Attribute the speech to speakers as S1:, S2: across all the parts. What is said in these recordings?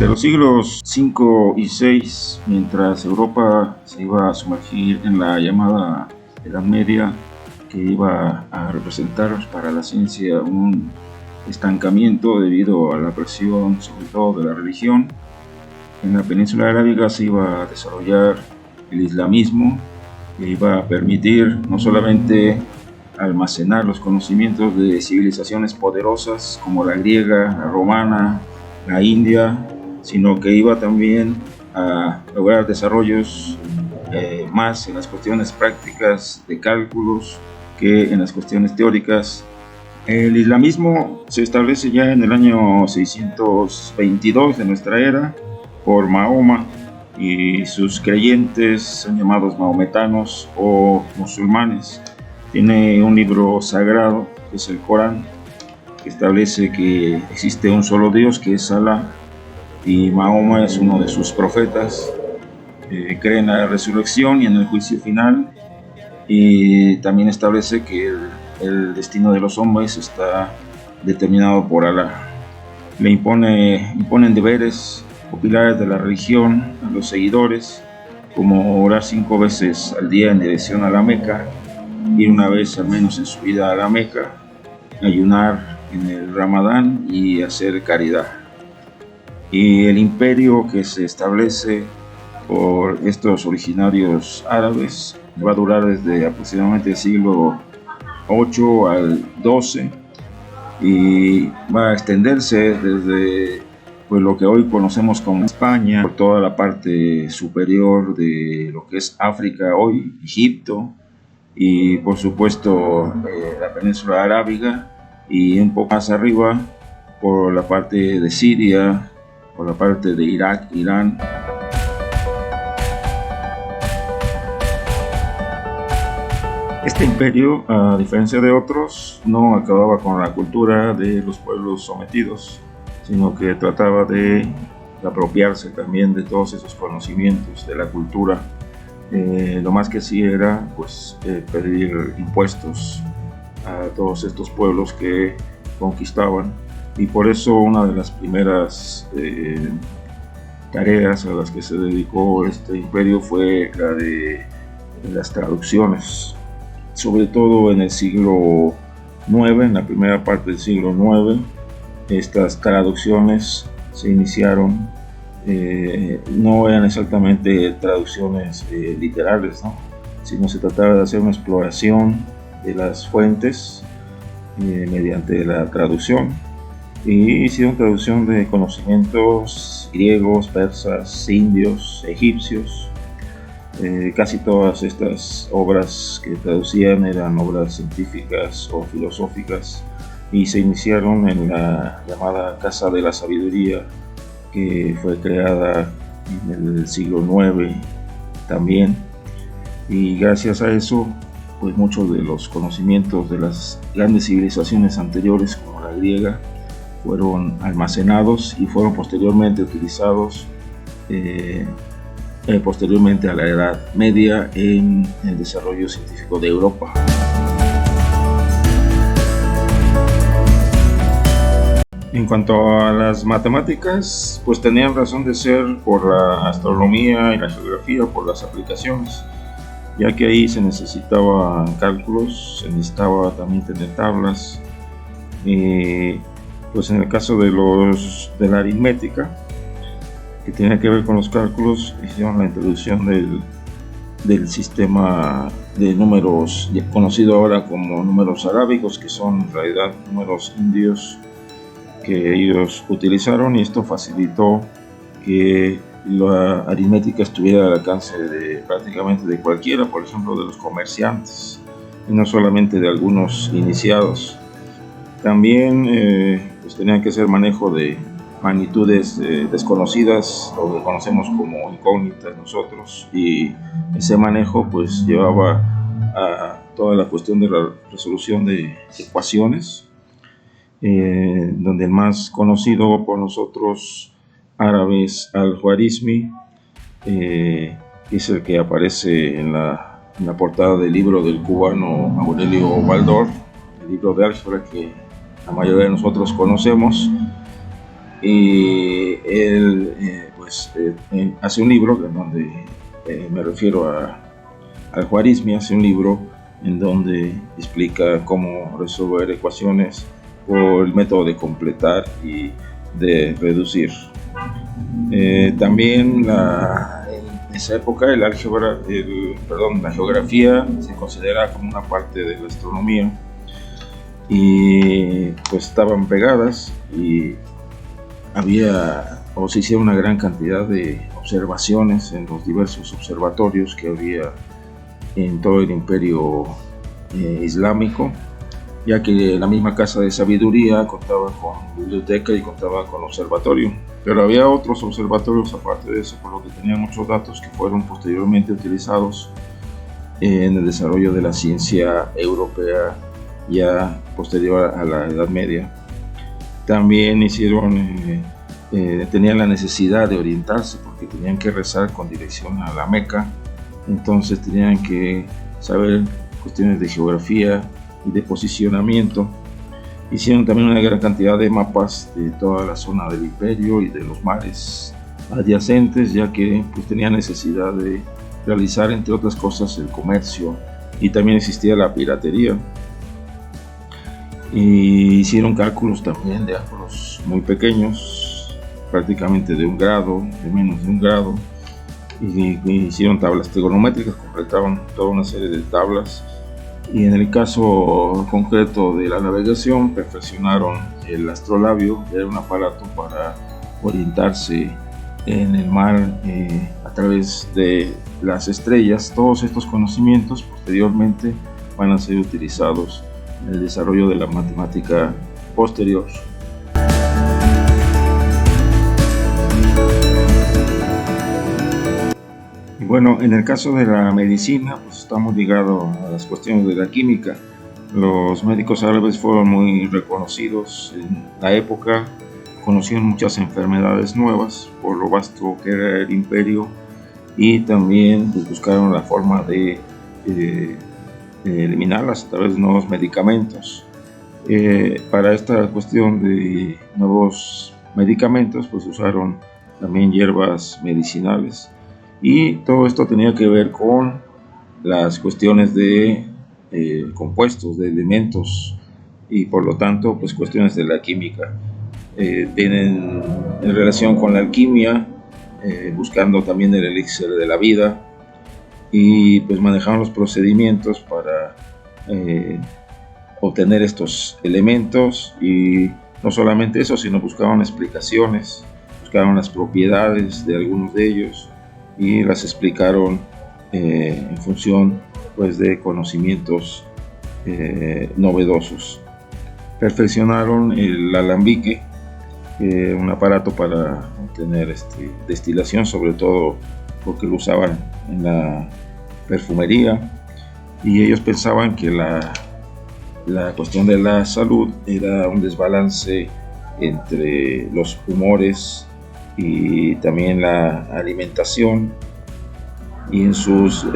S1: Entre los siglos V y VI, mientras Europa se iba a sumergir en la llamada Edad Media, que iba a representar para la ciencia un estancamiento debido a la presión, sobre todo de la religión, en la península arábiga se iba a desarrollar el islamismo, que iba a permitir no solamente almacenar los conocimientos de civilizaciones poderosas como la griega, la romana, la india, sino que iba también a lograr desarrollos más en las cuestiones prácticas de cálculos que en las cuestiones teóricas. El islamismo se establece ya en el año 622 de nuestra era por Mahoma, y sus creyentes son llamados mahometanos o musulmanes. Tiene un libro sagrado, que es el Corán, que establece que existe un solo Dios, que es Alá, y Mahoma es uno de sus profetas. Cree en la resurrección y en el juicio final, y también establece que el destino de los hombres está determinado por Alá. Le imponen deberes o pilares de la religión a los seguidores, como orar 5 veces al día en dirección a la Meca, ir una vez al menos en su vida a la Meca, ayunar en el Ramadán y hacer caridad. Y el imperio que se establece por estos originarios árabes va a durar desde aproximadamente el siglo 8 al 12 y va a extenderse desde lo que hoy conocemos como España, por toda la parte superior de lo que es África hoy, Egipto, y por supuesto la península arábiga, y un poco más arriba por la parte de Siria, por la parte de Irak, Irán. Este imperio, a diferencia de otros, no acababa con la cultura de los pueblos sometidos, sino que trataba de apropiarse también de todos esos conocimientos de la cultura. Lo más que hacía era pedir impuestos a todos estos pueblos que conquistaban, y por eso una de las primeras tareas a las que se dedicó este imperio fue la de las traducciones, sobre todo en el siglo IX, en la primera parte del siglo IX. Estas traducciones se iniciaron, no eran exactamente traducciones literales, ¿no? Sino se trataba de hacer una exploración de las fuentes mediante la traducción, y hicieron traducción de conocimientos griegos, persas, indios, egipcios. Casi todas estas obras que traducían eran obras científicas o filosóficas, y se iniciaron en la llamada Casa de la Sabiduría, que fue creada en el siglo IX también, y gracias a eso pues muchos de los conocimientos de las grandes civilizaciones anteriores, como la griega, fueron almacenados y fueron posteriormente utilizados posteriormente a la Edad Media en el desarrollo científico de Europa. En cuanto a las matemáticas, pues tenían razón de ser por la astronomía y la geografía, por las aplicaciones, ya que ahí se necesitaban cálculos, se necesitaba también tener tablas. Pues en el caso de la aritmética, que tiene que ver con los cálculos, hicieron la introducción del sistema de números conocido ahora como números arábigos, que son en realidad números indios que ellos utilizaron, y esto facilitó que la aritmética estuviera al alcance de prácticamente de cualquiera, por ejemplo de los comerciantes, y no solamente de algunos iniciados. También pues tenían que hacer manejo de magnitudes desconocidas, o que conocemos como incógnitas nosotros, y ese manejo pues llevaba a toda la cuestión de la resolución de ecuaciones, donde el más conocido por nosotros árabes, al-Khwarizmi, es el que aparece en la portada del libro del cubano Aurelio Baldor, el libro de álgebra que la mayoría de nosotros conocemos. y él hace un libro en donde me refiero al Juarismi, hace un libro en donde explica cómo resolver ecuaciones por el método de completar y de reducir. También en esa época la geografía se considera como una parte de la astronomía, y pues estaban pegadas y se hicieron una gran cantidad de observaciones en los diversos observatorios que había en todo el imperio islámico, ya que la misma Casa de Sabiduría contaba con biblioteca y contaba con observatorio. Pero había otros observatorios aparte de eso, por lo que tenían muchos datos que fueron posteriormente utilizados en el desarrollo de la ciencia europea ya posterior a la Edad Media. También tenían la necesidad de orientarse porque tenían que rezar con dirección a la Meca, entonces tenían que saber cuestiones de geografía y de posicionamiento. Hicieron también una gran cantidad de mapas de toda la zona del imperio y de los mares adyacentes, ya que pues, tenían necesidad de realizar, entre otras cosas, el comercio, y también existía la piratería. Y hicieron cálculos también de ángulos muy pequeños, prácticamente de 1 grado, de menos de 1 grado, y hicieron tablas trigonométricas, completaron toda una serie de tablas. Y en el caso concreto de la navegación, perfeccionaron el astrolabio, que era un aparato para orientarse en el mar a través de las estrellas. Todos estos conocimientos posteriormente van a ser utilizados en el desarrollo de la matemática posterior. Bueno, en el caso de la medicina, pues estamos ligados a las cuestiones de la química. Los médicos árabes fueron muy reconocidos en la época, conocían muchas enfermedades nuevas por lo vasto que era el imperio, y también pues, buscaron la forma de eliminarlas a través de nuevos medicamentos. Para esta cuestión de nuevos medicamentos, pues usaron también hierbas medicinales. Y todo esto tenía que ver con las cuestiones de compuestos, de elementos, y por lo tanto pues cuestiones de la química. Tienen en relación con la alquimia, buscando también el elixir de la vida, y pues manejaban los procedimientos para obtener estos elementos. Y no solamente eso, sino buscaban explicaciones, buscaban las propiedades de algunos de ellos y las explicaron en función pues, de conocimientos novedosos. Perfeccionaron el alambique, un aparato para obtener destilación, sobre todo porque lo usaban en la perfumería, y ellos pensaban que la cuestión de la salud era un desbalance entre los humores y también la alimentación, y en sus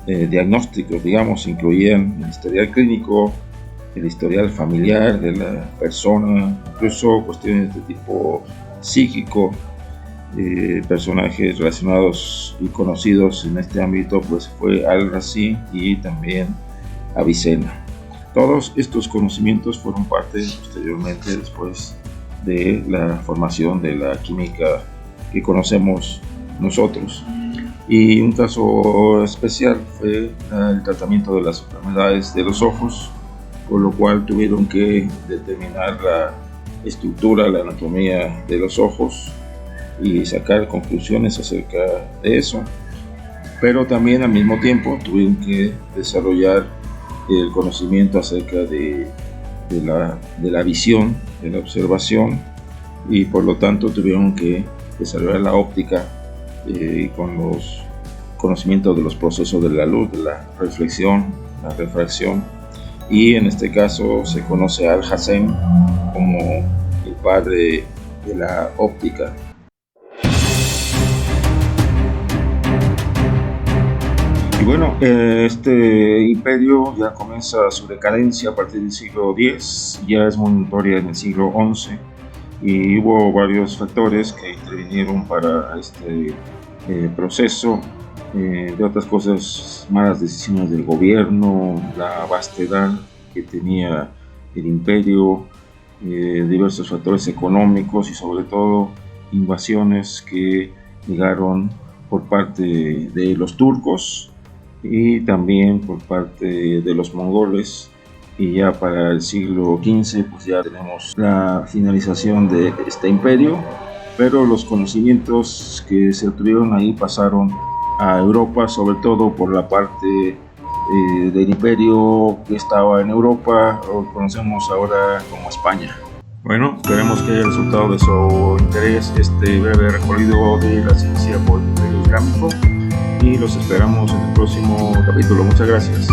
S1: diagnósticos, digamos, incluían el historial clínico, el historial familiar de la persona, incluso cuestiones de tipo psíquico. Personajes relacionados y conocidos en este ámbito pues fue Al-Razi y también Avicena. Todos estos conocimientos fueron parte posteriormente, después de la formación de la química que conocemos nosotros. Y un caso especial fue el tratamiento de las enfermedades de los ojos, por lo cual tuvieron que determinar la estructura, la anatomía de los ojos y sacar conclusiones acerca de eso. Pero también al mismo tiempo tuvieron que desarrollar el conocimiento acerca de la visión, de la observación, y por lo tanto tuvieron que desarrollar la óptica con los conocimientos de los procesos de la luz, de la reflexión, la refracción, y en este caso se conoce a Al-Hazen como el padre de la óptica. Y bueno, este imperio ya comienza su decadencia a partir del siglo X, ya es muy notoria en el siglo XI, y hubo varios factores que intervinieron para este proceso, de otras cosas, malas decisiones del gobierno, la vastedad que tenía el imperio, diversos factores económicos y sobre todo invasiones que llegaron por parte de los turcos y también por parte de los mongoles. Y ya para el siglo XV pues ya tenemos la finalización de este imperio, pero los conocimientos que se obtuvieron ahí pasaron a Europa, sobre todo por la parte del imperio que estaba en Europa, o conocemos ahora como España. Bueno, esperemos que haya resultado de su interés este breve recorrido de la ciencia por el imperio islámico y los esperamos en el próximo capítulo. Muchas gracias.